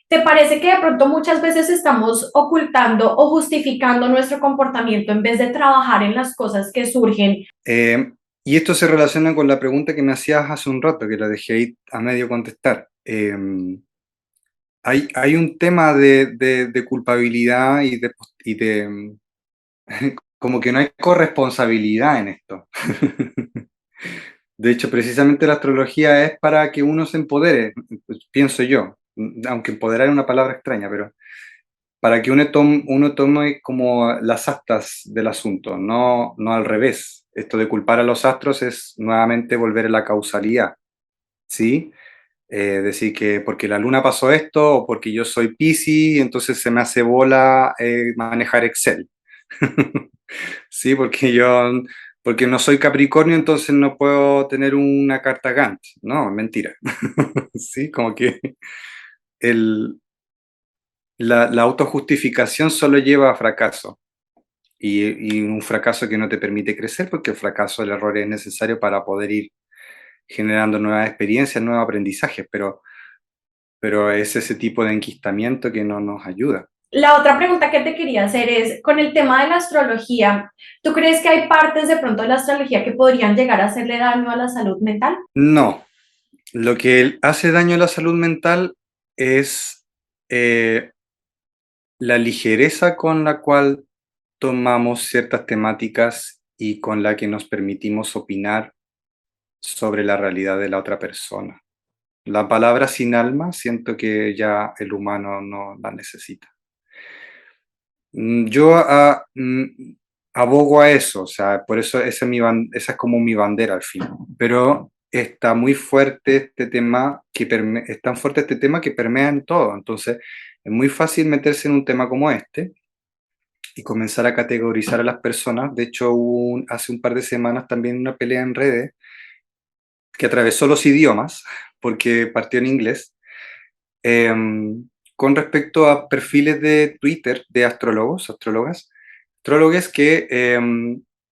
¿Te parece que de pronto muchas veces estamos ocultando o justificando nuestro comportamiento en vez de trabajar en las cosas que surgen? Eh, y esto se relaciona con la pregunta que me hacías hace un rato, que la dejé ahí a medio contestar. Hay un tema de culpabilidad como que no hay corresponsabilidad en esto. De hecho, precisamente la astrología es para que uno se empodere, pues, pienso yo, aunque empoderar es una palabra extraña, pero para que uno tome como las astas del asunto, no al revés. Esto de culpar a los astros es nuevamente volver a la causalidad, ¿sí? Decir que porque la luna pasó esto, o porque yo soy Piscis, entonces se me hace bola manejar Excel. Sí, porque no soy Capricornio, entonces no puedo tener una carta Gantt. No, es mentira. Sí, como que el, la autojustificación solo lleva a fracaso. Y un fracaso que no te permite crecer, porque el fracaso, el error es necesario para poder ir generando nuevas experiencias, nuevos aprendizajes, pero es ese tipo de enquistamiento que no nos ayuda. La otra pregunta que te quería hacer es, con el tema de la astrología, ¿tú crees que hay partes de pronto de la astrología que podrían llegar a hacerle daño a la salud mental? No, lo que hace daño a la salud mental es eh, la ligereza con la cual tomamos ciertas temáticas y con la que nos permitimos opinar sobre la realidad de la otra persona. La palabra sin alma siento que ya el humano no la necesita. Yo abogo a eso, o sea, por eso esa es como mi bandera al fin. Pero está muy fuerte este tema es tan fuerte este tema que permea en todo. Entonces, es muy fácil meterse en un tema como este y comenzar a categorizar a las personas. De hecho, hace un par de semanas también una pelea en redes que atravesó los idiomas, porque partió en inglés, con respecto a perfiles de Twitter de astrólogos que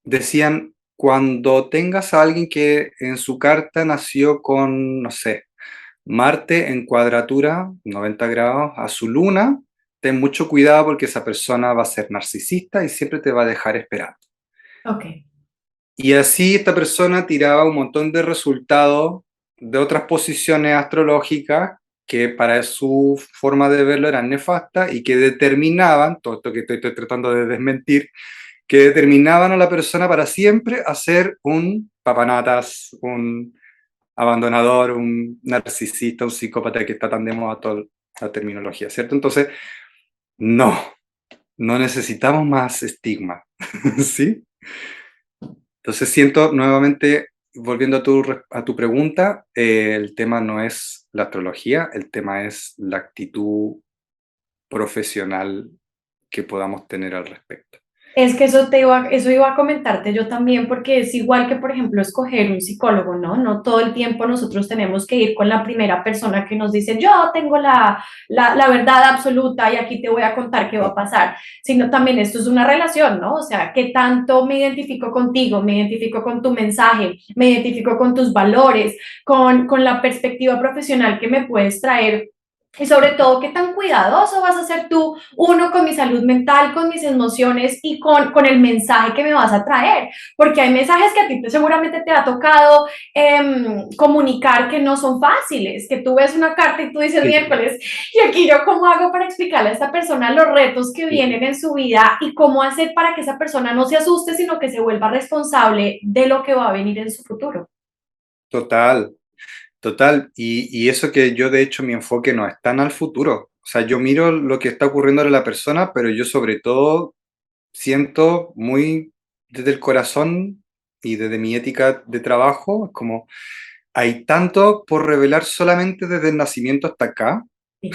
decían, cuando tengas a alguien que en su carta nació con, no sé, Marte en cuadratura 90 grados a su luna, ten mucho cuidado porque esa persona va a ser narcisista y siempre te va a dejar esperando. Ok. Y así esta persona tiraba un montón de resultados de otras posiciones astrológicas que para su forma de verlo eran nefastas y que determinaban, todo esto que estoy tratando de desmentir, que determinaban a la persona para siempre a ser un papanatas, un abandonador, un narcisista, un psicópata, que está tan de moda toda la terminología, ¿cierto? Entonces, no, no necesitamos más estigma, ¿sí? Entonces siento nuevamente, volviendo a tu pregunta, el tema no es la astrología, el tema es la actitud profesional que podamos tener al respecto. Es que eso iba a comentarte yo también, porque es igual que, por ejemplo, escoger un psicólogo, ¿no? No todo el tiempo nosotros tenemos que ir con la primera persona que nos dice, yo tengo la verdad absoluta y aquí te voy a contar qué va a pasar, sino también esto es una relación, ¿no? O sea, ¿qué tanto me identifico contigo? Me identifico con tu mensaje, me identifico con tus valores, con la perspectiva profesional que me puedes traer. Y sobre todo, qué tan cuidadoso vas a ser tú, uno, con mi salud mental, con mis emociones y con el mensaje que me vas a traer. Porque hay mensajes que a ti seguramente te ha tocado comunicar que no son fáciles, que tú ves una carta y tú dices Sí, miércoles, y aquí yo cómo hago para explicarle a esta persona los retos que sí. vienen en su vida y cómo hacer para que esa persona no se asuste, sino que se vuelva responsable de lo que va a venir en su futuro. Total, total. Y eso que yo, de hecho, mi enfoque no es tan al futuro. O sea, yo miro lo que está ocurriendo en la persona, pero yo sobre todo siento muy desde el corazón y desde mi ética de trabajo, es como hay tanto por revelar solamente desde el nacimiento hasta acá, Sí.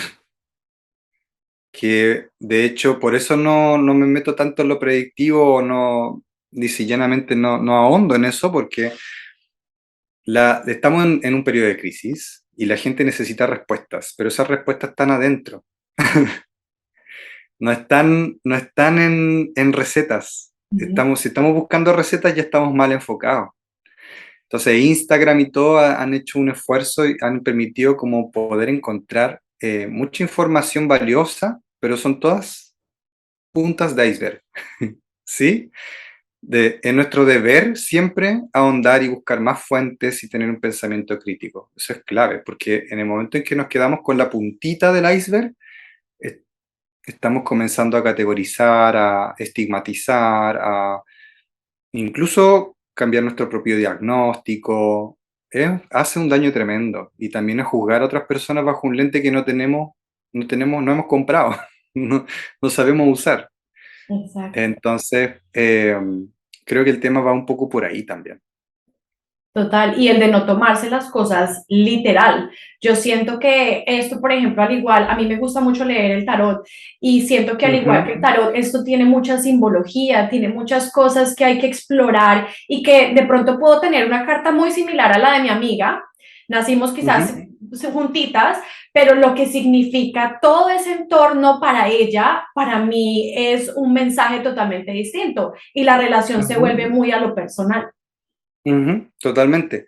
que de hecho por eso no me meto tanto en lo predictivo, o no, ni si llanamente no ahondo en eso, porque estamos en un periodo de crisis y la gente necesita respuestas, pero esas respuestas están adentro, no están en recetas. Ujú. Si estamos buscando recetas, ya estamos mal enfocados. Entonces Instagram y todo han hecho un esfuerzo y han permitido como poder encontrar mucha información valiosa, pero son todas puntas de iceberg, ¿sí? Es nuestro deber siempre ahondar y buscar más fuentes y tener un pensamiento crítico. Eso es clave, porque en el momento en que nos quedamos con la puntita del iceberg, es- estamos comenzando a categorizar, a estigmatizar, a incluso cambiar nuestro propio diagnóstico. Hace un daño tremendo. Y también es juzgar a otras personas bajo un lente que no hemos comprado, no sabemos usar. Exacto. Entonces, creo que el tema va un poco por ahí también. Total, y el de no tomarse las cosas literal. Yo siento que esto, por ejemplo, al igual, a mí me gusta mucho leer el tarot y siento que al igual que el Ujú, tarot, esto tiene mucha simbología, tiene muchas cosas que hay que explorar y que de pronto puedo tener una carta muy similar a la de mi amiga. Nacimos quizás ujú, juntitas, pero lo que significa todo ese entorno para ella, para mí es un mensaje totalmente distinto y la relación se vuelve ujú, muy a lo personal. ujú, totalmente.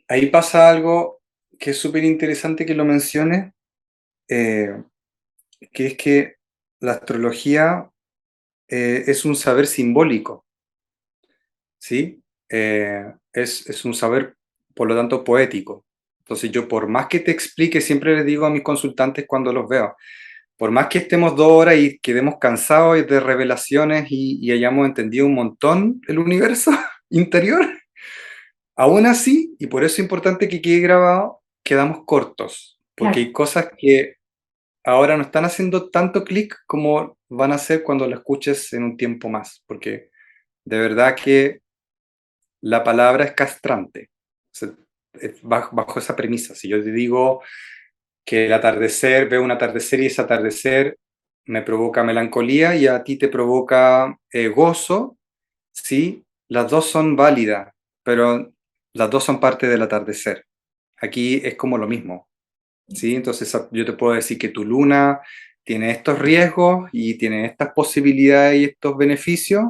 Ahí pasa algo que es súper interesante que lo menciones, eh, que es que la astrología es un saber simbólico, ¿sí? Es un saber, por lo tanto, poético. Entonces yo, por más que te explique, siempre les digo a mis consultantes cuando los veo, por más que estemos 2 horas y quedemos cansados de revelaciones y hayamos entendido un montón el universo interior, aún así, y por eso es importante que quede grabado, quedamos cortos, porque Claro. hay cosas que ahora no están haciendo tanto clic como van a hacer cuando lo escuches en un tiempo más, porque de verdad que la palabra es castrante. O sea, bajo esa premisa, si yo te digo que el atardecer, veo un atardecer y ese atardecer me provoca melancolía y a ti te provoca gozo, sí, las dos son válidas, pero las dos son parte del atardecer. Aquí es como lo mismo, ¿sí? Entonces yo te puedo decir que tu luna tiene estos riesgos y tiene estas posibilidades y estos beneficios,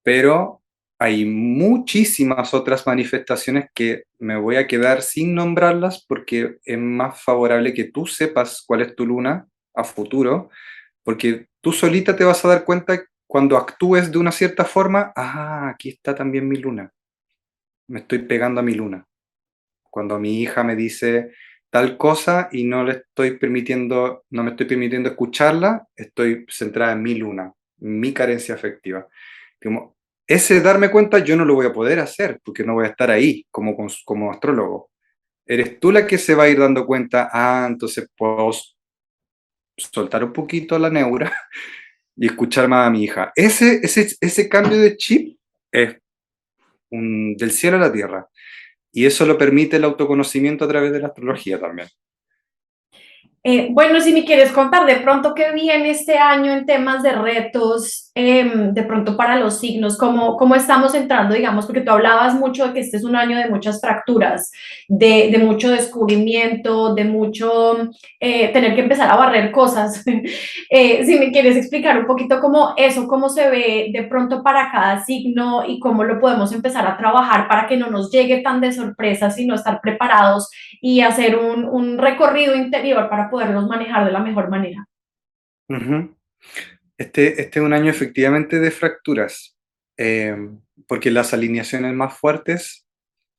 pero hay muchísimas otras manifestaciones que me voy a quedar sin nombrarlas porque es más favorable que tú sepas cuál es tu luna a futuro, porque tú solita te vas a dar cuenta cuando actúes de una cierta forma, aquí está también mi luna, me estoy pegando a mi luna. Cuando mi hija me dice tal cosa y no me estoy permitiendo escucharla, estoy centrada en mi luna, mi carencia afectiva. Como, ese darme cuenta yo no lo voy a poder hacer porque no voy a estar ahí como astrólogo. Eres tú la que se va a ir dando cuenta, entonces puedo soltar un poquito la neura y escuchar más a mi hija. Ese cambio de chip es del cielo a la tierra. Y eso lo permite el autoconocimiento a través de la astrología también. Bueno, si me quieres contar de pronto qué viene este año en temas de retos, de pronto para los signos, cómo estamos entrando, digamos, porque tú hablabas mucho de que este es un año de muchas fracturas, de mucho descubrimiento, de mucho tener que empezar a barrer cosas. Si me quieres explicar un poquito cómo eso, cómo se ve de pronto para cada signo y cómo lo podemos empezar a trabajar para que no nos llegue tan de sorpresa, sino estar preparados y hacer un recorrido interior para poderlos manejar de la mejor manera. Uh-huh. Este es un año efectivamente de fracturas, eh, porque las alineaciones más fuertes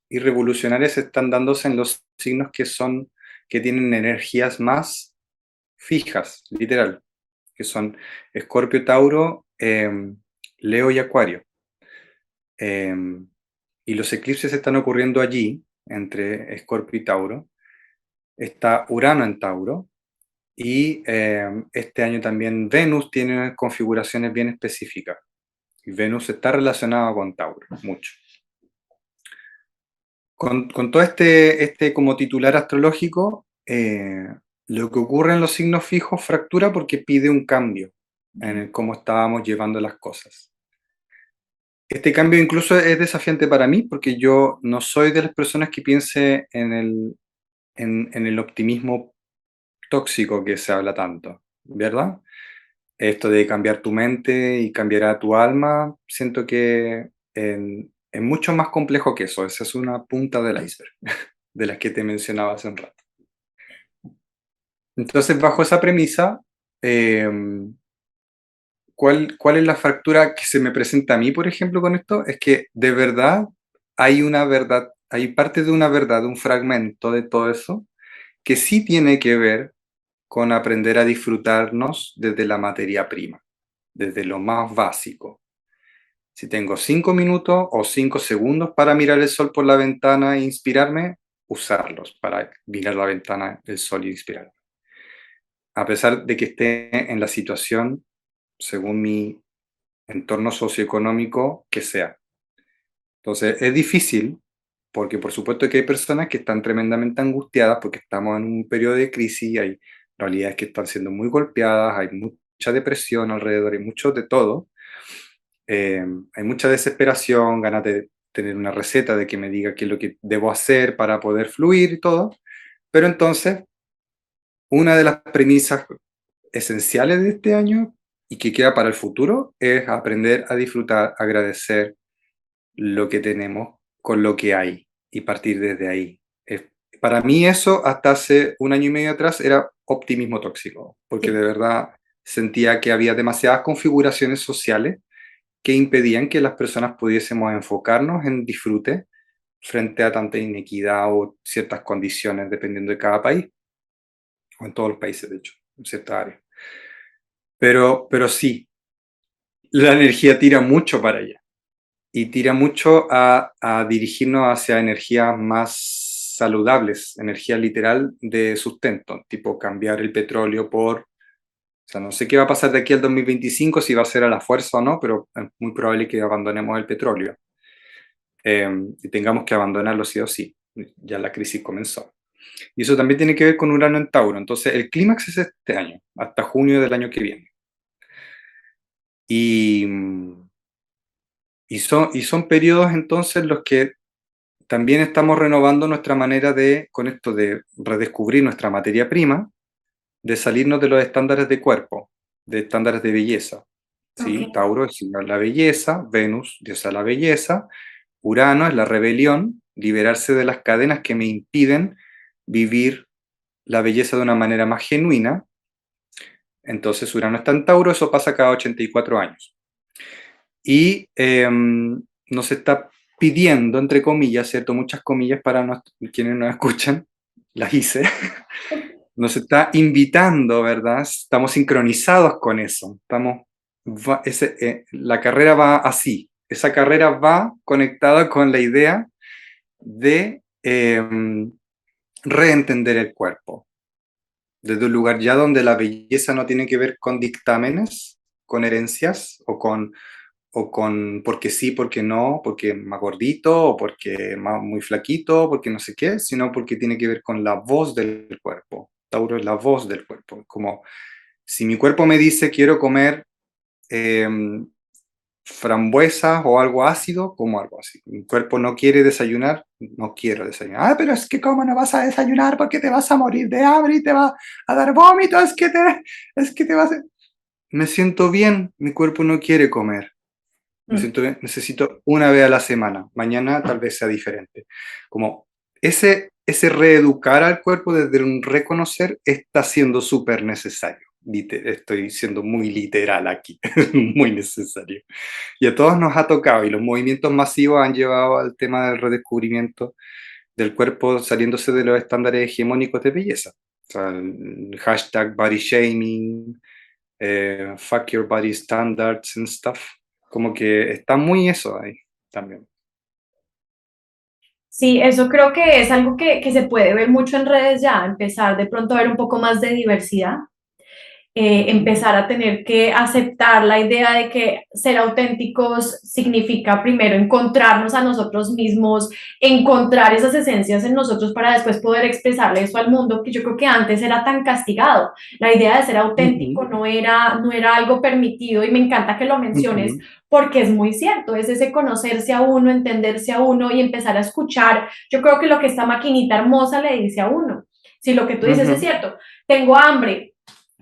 y revolucionarias están dándose en los signos que tienen energías más fijas, literal, que son Escorpio, Tauro, Leo y Acuario. Eh, y los eclipses están ocurriendo allí, entre Escorpio y Tauro. Está Urano en Tauro. Y este año también Venus tiene configuraciones bien específicas. Y Venus está relacionada con Tauro, mucho. Con todo este como titular astrológico, lo que ocurre en los signos fijos fractura porque pide un cambio en cómo estábamos llevando las cosas. Este cambio incluso es desafiante para mí porque yo no soy de las personas que piense en el optimismo tóxico que se habla tanto, ¿verdad? Esto de cambiar tu mente y cambiar a tu alma, siento que es mucho más complejo que eso. Esa es una punta del iceberg, de las que te mencionaba hace un rato. Entonces, bajo esa premisa, eh, ¿cuál es la fractura que se me presenta a mí, por ejemplo, con esto? Es que de verdad hay una verdad, hay parte de una verdad, un fragmento de todo eso, que sí tiene que ver con aprender a disfrutarnos desde la materia prima, desde lo más básico. Si tengo 5 minutos o 5 segundos para mirar el sol por la ventana e inspirarme, usarlos para mirar la ventana, el sol y inspirarme. A pesar de que esté en la situación, según mi entorno socioeconómico, que sea. Entonces, es difícil, porque por supuesto que hay personas que están tremendamente angustiadas porque estamos en un periodo de crisis, hay realidades que están siendo muy golpeadas, hay mucha depresión alrededor, hay mucho de todo. Hay mucha desesperación, ganas de tener una receta de que me diga qué es lo que debo hacer para poder fluir y todo. Pero entonces, una de las premisas esenciales de este año y que queda para el futuro es aprender a disfrutar, agradecer lo que tenemos con lo que hay y partir desde ahí. Para mí eso hasta hace un año y medio atrás era optimismo tóxico, porque de verdad sentía que había demasiadas configuraciones sociales que impedían que las personas pudiésemos enfocarnos en disfrute frente a tanta inequidad o ciertas condiciones, dependiendo de cada país, o en todos los países, de hecho, en ciertas áreas. Pero sí, la energía tira mucho para allá y tira mucho a dirigirnos hacia energías más saludables, energía literal de sustento, tipo cambiar el petróleo por... O sea, no sé qué va a pasar de aquí al 2025, si va a ser a la fuerza o no, pero es muy probable que abandonemos el petróleo. Y tengamos que abandonarlo sí o sí. Ya la crisis comenzó. Y eso también tiene que ver con Urano en Tauro. Entonces, el clímax es este año, hasta junio del año que viene. Y, y son periodos entonces los que también estamos renovando nuestra manera de, con esto de redescubrir nuestra materia prima, de salirnos de los estándares de cuerpo, de estándares de belleza. ¿Sí? Okay. Tauro es la belleza, Venus, diosa de la belleza, Urano es la rebelión, liberarse de las cadenas que me impiden vivir la belleza de una manera más genuina. Entonces Urano está en Tauro, eso pasa cada 84 años. Y nos está pidiendo, entre comillas, ¿cierto? Muchas comillas para quienes nos escuchan, las hice, nos está invitando, ¿verdad? Estamos sincronizados con eso, estamos la carrera va así. Esa carrera va conectada con la idea de reentender el cuerpo, desde un lugar ya donde la belleza no tiene que ver con dictámenes, con herencias o con porque sí, porque no, porque más gordito o porque más, muy flaquito, porque no sé qué, sino porque tiene que ver con la voz del cuerpo. Tauro es la voz del cuerpo. Como si mi cuerpo me dice quiero comer eh, frambuesas o algo ácido, como algo así. Mi cuerpo no quiere desayunar, no quiero desayunar. Ah, pero es que cómo no vas a desayunar porque te vas a morir de hambre y te va a dar vómito, es que te vas a... Me siento bien, mi cuerpo no quiere comer. Me siento bien, necesito una vez a la semana. Mañana tal vez sea diferente. Como ese reeducar al cuerpo desde un reconocer está siendo súper necesario. Estoy siendo muy literal aquí, muy necesario. Y a todos nos ha tocado y los movimientos masivos han llevado al tema del redescubrimiento del cuerpo saliéndose de los estándares hegemónicos de belleza. O sea, el hashtag body shaming, fuck your body standards and stuff. Como que está muy eso ahí también. Sí, eso creo que es algo que se puede ver mucho en redes ya, empezar de pronto a ver un poco más de diversidad, empezar a tener que aceptar la idea de que ser auténticos significa primero encontrarnos a nosotros mismos, encontrar esas esencias en nosotros para después poder expresarle eso al mundo, que yo creo que antes era tan castigado. La idea de ser auténtico Ujú, no era algo permitido y me encanta que lo menciones ujú, porque es muy cierto, es ese conocerse a uno, entenderse a uno y empezar a escuchar. Yo creo que lo que esta maquinita hermosa le dice a uno, si lo que tú dices es ujú, cierto, tengo hambre,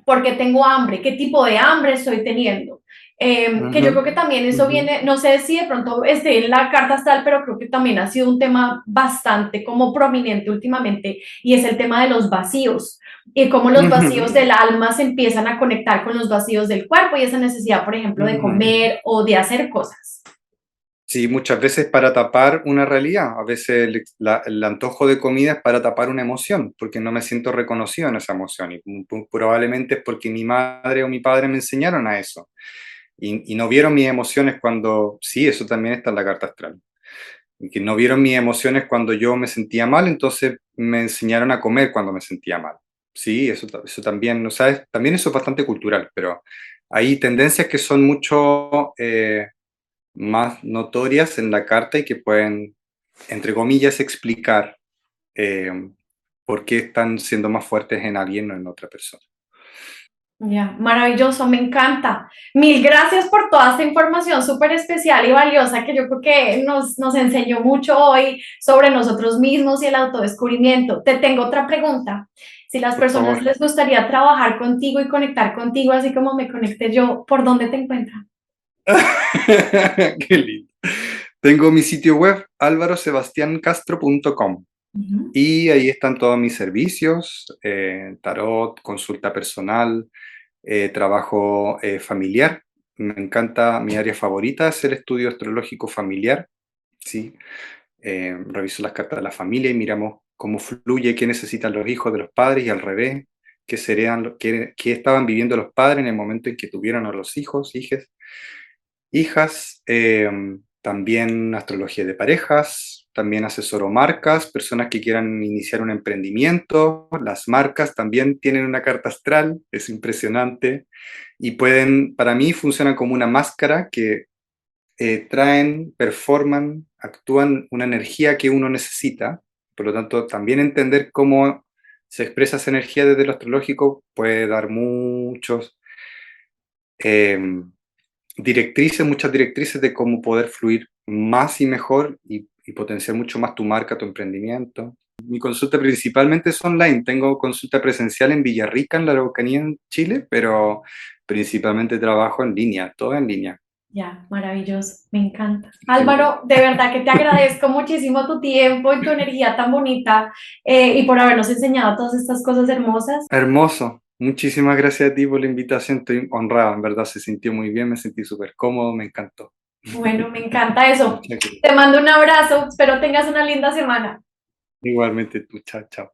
porque tengo hambre, qué tipo de hambre estoy teniendo. Que yo creo que también eso ujú, viene, no sé si de pronto esté en la carta astral, pero creo que también ha sido un tema bastante como prominente últimamente y es el tema de los vacíos y cómo los vacíos ujú, del alma se empiezan a conectar con los vacíos del cuerpo y esa necesidad, por ejemplo, de ujú. comer o de hacer cosas. Sí, muchas veces para tapar una realidad. A veces el antojo de comida es para tapar una emoción, porque no me siento reconocido en esa emoción. Y probablemente es porque mi madre o mi padre me enseñaron a eso. Y no vieron mis emociones cuando, sí, eso también está en la carta astral. Y que no vieron mis emociones cuando yo me sentía mal, entonces me enseñaron a comer cuando me sentía mal. Sí, eso también, ¿no sabes? También eso es bastante cultural, pero hay tendencias que son mucho más notorias en la carta y que pueden, entre comillas, explicar eh, por qué están siendo más fuertes en alguien o en otra persona. Ya, maravilloso, me encanta. Mil gracias por toda esta información súper especial y valiosa que yo creo que nos enseñó mucho hoy sobre nosotros mismos y el autodescubrimiento. Te tengo otra pregunta. Si las Por personas favor. les gustaría trabajar contigo y conectar contigo, así como me conecté yo, ¿por dónde te encuentran? Qué lindo. Tengo mi sitio web alvarosebastiancastro.com Ujú. y ahí están todos mis servicios, tarot, consulta personal, trabajo familiar. Me encanta, mi área favorita es el estudio astrológico familiar, ¿sí? Reviso las cartas de la familia y miramos cómo fluye, qué necesitan los hijos de los padres y al revés, qué serían, qué estaban viviendo los padres en el momento en que tuvieron a los hijos, hijas, también astrología de parejas, también asesoro marcas, personas que quieran iniciar un emprendimiento, las marcas también tienen una carta astral, es impresionante, y pueden, para mí funcionan como una máscara que traen, performan, actúan una energía que uno necesita, por lo tanto también entender cómo se expresa esa energía desde lo astrológico puede dar muchos... eh, muchas directrices de cómo poder fluir más y mejor y potenciar mucho más tu marca, tu emprendimiento. Mi consulta principalmente es online. Tengo consulta presencial en Villarrica, en la Araucanía, en Chile, pero principalmente trabajo en línea, todo en línea. Ya, maravilloso, me encanta. Genial. Álvaro, de verdad que te agradezco muchísimo tu tiempo y tu energía tan bonita y por habernos enseñado todas estas cosas hermosas. Hermoso. Muchísimas gracias a ti por la invitación. Estoy honrado, en verdad se sintió muy bien, me sentí súper cómodo, me encantó. Bueno, me encanta eso. Muchas gracias. Te mando un abrazo, espero tengas una linda semana. Igualmente tú, chao, chao.